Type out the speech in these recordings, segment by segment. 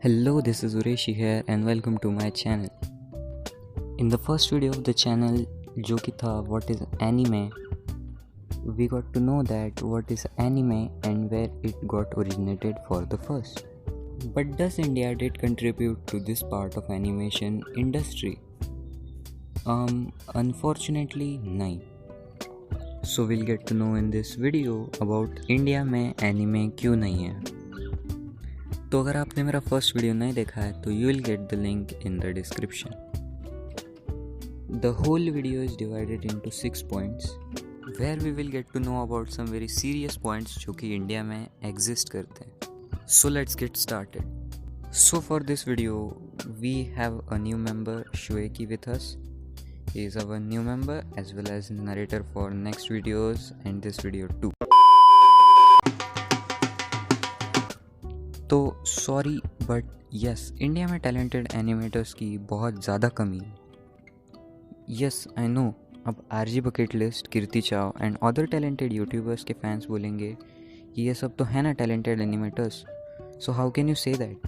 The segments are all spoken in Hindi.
Hello, this is Ureshi here and welcome to my channel. In the first video of the channel, जो कि था what is anime, we got to know that what is anime and where it got originated for the first. But does India did contribute to this part of animation industry? Unfortunately, नहीं. So we'll get to know in this video about India में anime क्यों नहीं है. तो अगर आपने मेरा फर्स्ट वीडियो नहीं देखा है तो you will get the link in the description. The whole video is divided into 6 points where we will get to know about some very serious points जो कि इंडिया में एग्जिस्ट करते हैं. So let's get started. So for this video we have a new member शुएकी with us. He is our new member as well as narrator for next videos and this video to. तो सॉरी बट यस, इंडिया में टैलेंटेड एनिमेटर्स की बहुत ज़्यादा कमी है. यस आई नो, अब आरजी बकेट लिस्ट, कीर्ति चाव एंड अदर टैलेंटेड यूट्यूबर्स के फैंस बोलेंगे कि ये सब तो है ना talented animators, so how can you say that.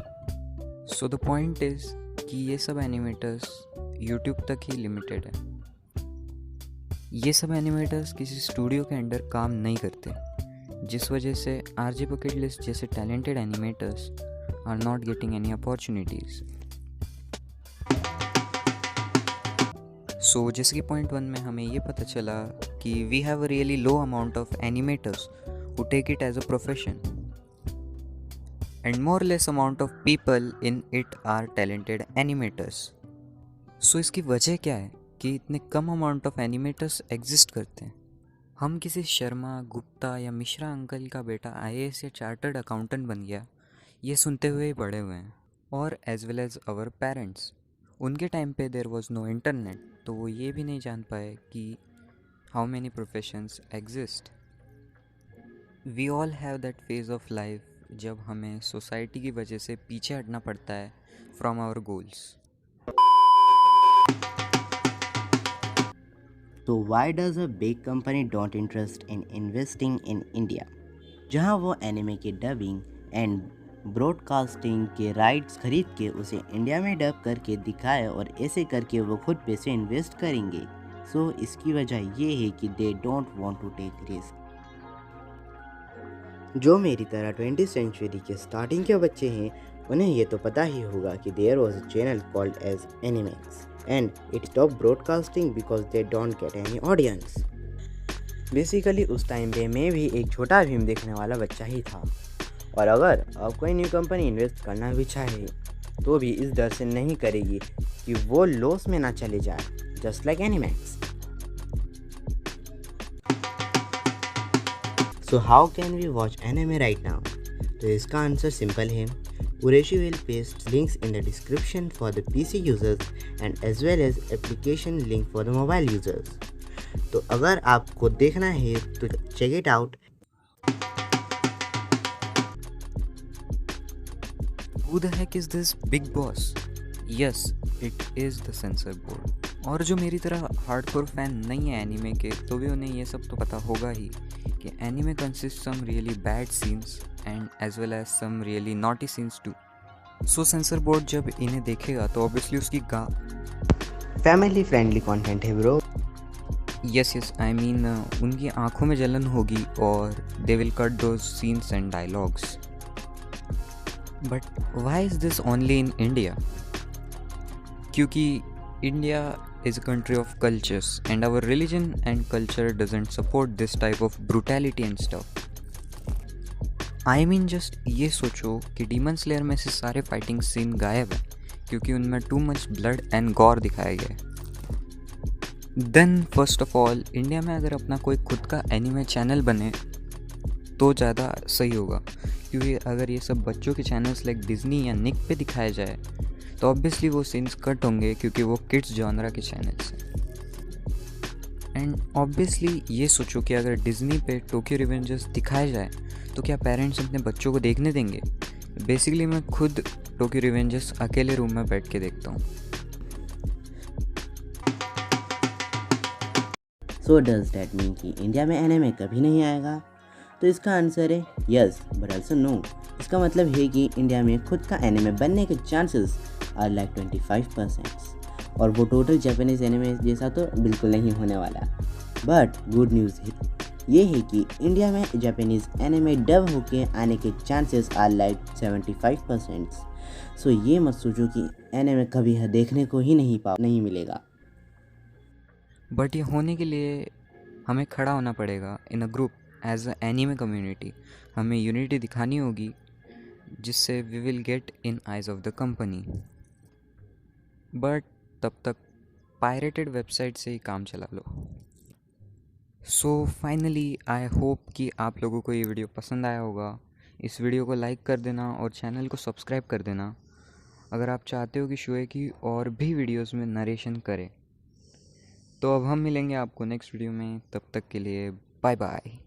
So the point is कि ये सब एनिमेटर्स यूट्यूब तक ही लिमिटेड है. ये सब एनिमेटर्स किसी स्टूडियो के अंडर काम नहीं करते, जिस वजह से आरजे बकेट लिस्ट जैसे talented animators are not getting any opportunities. So जैसे कि पॉइंट 1 में हमें ये पता चला कि we have a really low amount of animators who take it as a profession and more less amount of people in it are talented animators. So इसकी वजह क्या है कि इतने कम अमाउंट ऑफ एनिमेटर्स एग्जिस्ट करते हैं. हम किसी शर्मा, गुप्ता या मिश्रा अंकल का बेटा आईएएस या चार्टर्ड अकाउंटेंट बन गया, ये सुनते हुए ही बड़े हुए हैं. और as well as our parents, उनके टाइम पे देयर वाज नो इंटरनेट, तो वो ये भी नहीं जान पाए कि how many professions exist. We all have that phase of life जब हमें सोसाइटी की वजह से पीछे हटना पड़ता है फ्रॉम आवर गोल्स. तो why does a big company don't interest in investing in India, जहां वो एनिमे के डबिंग एंड ब्रॉडकास्टिंग के राइट्स खरीद के उसे इंडिया में डब करके दिखाए और ऐसे करके वो खुद पैसे इन्वेस्ट करेंगे. सो इसकी वजह ये है कि they don't want to take risk. जो मेरी तरह 20th सेंचुरी के स्टार्टिंग के बच्चे हैं उन्हें ये तो पता ही होगा कि there was a channel called as Animax and it stopped broadcasting because they don't get any audience. Basically उस टाइम पे मैं भी एक छोटा भीम देखने वाला बच्चा ही था. और अगर अब कोई न्यू कंपनी इन्वेस्ट करना भी चाहे तो भी इस डर से नहीं करेगी कि वो लॉस में ना चले जाए, just like Animax. So how can we watch anime right now? तो इसका आंसर सिंपल है. Ureshi will paste links in the description for the PC users and as well as application link for the mobile users. तो अगर आपको देखना है तो check it out. Who the heck is this big boss? Yes, it is the censor board. और जो मेरी तरह हार्डकोर फैन नहीं है एनीमे के, तो भी उन्हें ये सब तो पता होगा ही कि anime consist some really bad scenes and as well as some really naughty scenes too. So censor board जब इन्हें देखेगा तो ऑब्वियसली उसकी फैमिली फ्रेंडली कंटेंट है ब्रो. यस आई मीन उनकी आंखों में जलन होगी और they will cut those scenes and dialogues. But why is this only in India? क्योंकि India is a country of cultures and our religion and culture doesn't support this type of brutality and stuff. I mean just ये सोचो कि डीमन स्लेयर में से सारे फाइटिंग सीन गायब है क्योंकि उनमें too much blood and gore दिखाया गया है. Then first of all, India में अगर अपना कोई खुद का एनिमे चैनल बने तो ज़्यादा सही होगा, क्योंकि अगर ये सब बच्चों के चैनल्स लाइक डिज्नी या निक पे दिखाया जाए तो ऑब्वियसली वो सीन्स कट होंगे क्योंकि वो किड्स जॉनरा के चैनल्स हैं. एंड ऑब्वियसली ये सोचो कि अगर डिज्नी पे टोक्यो रिवेंजर्स दिखाया जाए तो क्या पेरेंट्स अपने बच्चों को देखने देंगे? बेसिकली मैं खुद टोक्यो रिवेंजर्स अकेले रूम में बैठ के देखता हूँ. सो डज दैट मीन कि इंडिया में एनिमे कभी नहीं आएगा? तो इसका आंसर है यस बट ऑल्सो नो। इसका मतलब है कि इंडिया में खुद का एनिमे बनने के चांसेस आर लाइक 25%, और वो टोटल जापानीज एनिमे जैसा तो बिल्कुल नहीं होने वाला। बट गुड न्यूज़ ये है कि इंडिया में जापानीज एनिमे डब होके आने के चांसेस आर लाइक 75%। सो ये मत सोचो कि एनिमे कभी देखने को ही नहीं मिलेगा। बट ये होने के लिए हमें खड़ा होना पड़ेगा in a group as a anime community. हमें यूनिटी दिखानी होगी जिससे we will get in eyes of the company. But तब तक पायरेटेड वेबसाइट से ही काम चला लो। सो फाइनली आई होप कि आप लोगों को ये वीडियो पसंद आया होगा। इस वीडियो को लाइक कर देना और चैनल को सब्सक्राइब कर देना अगर आप चाहते हो कि शोए की और भी वीडियोस में नरेशन करें। तो अब हम मिलेंगे आपको नेक्स्ट वीडियो में, तब तक के लिए बाय बाय।